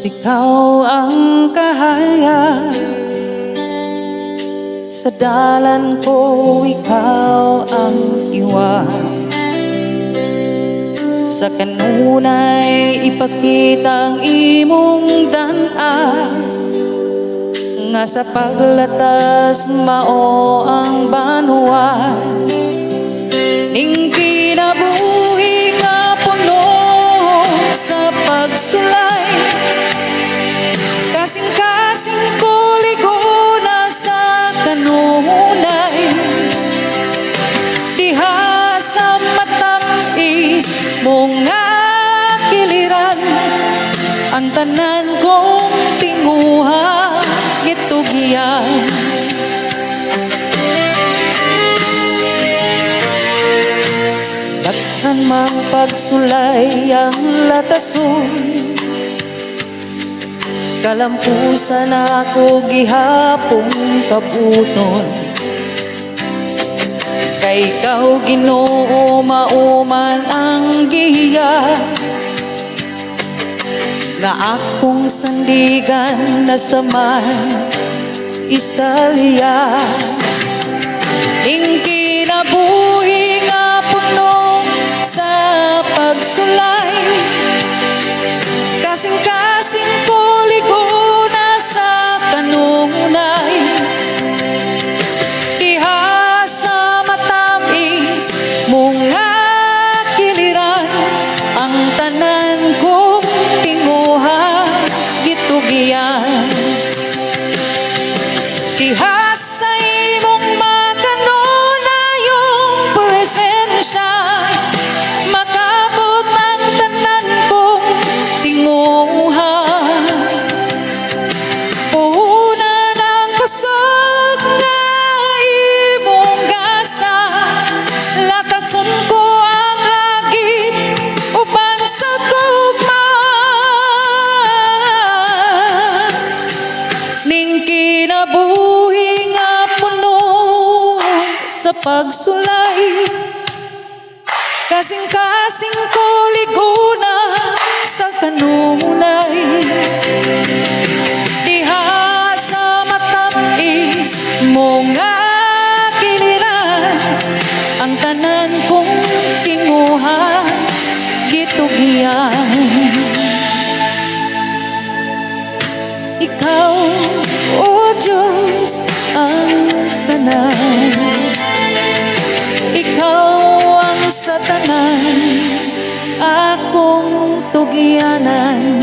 ikaw ang kahayag sa dalan ko, ikaw ang iwan. Sa kanunay ipakita ang imong dan-a, nga sa paglatas mao ang banwa. Ning kinabuhi nga puno sa pagsulay, kasing-kasing ko ligo na sa kanunay. Diha sa matamis mong kiliran, ang tanan kong tinguha gitugyan. Daghan mang pagsulay ang latason, kalampusan ako gihapong kabuton. Kay ikaw Ginoo mauman ang giya, nga akong sandigan na saman isaliya. Ing kinabuhi nga puno sa pagsulay, kasing-kasing ko ligo na sa kanunay. Diha sa matamis mong kiliran, ang tanan kong tinguha gitugyan. Diha sa imong makanunayong presensya, makabot ang tanan kong tinguha. Puhunan ang kusog nga imong gasa, latason ko ang hagit uban sa tugma. Ning kinabuhi nga puno sa pagsulay, kasing-kasing ko ligo na sa kanunay. Diha sa matamis mong kiliran, ang tanan kong tinguha gitugyan. Ikaw, O Diyos, ang tanan, ikaw ang sa tanan akong tugyanan.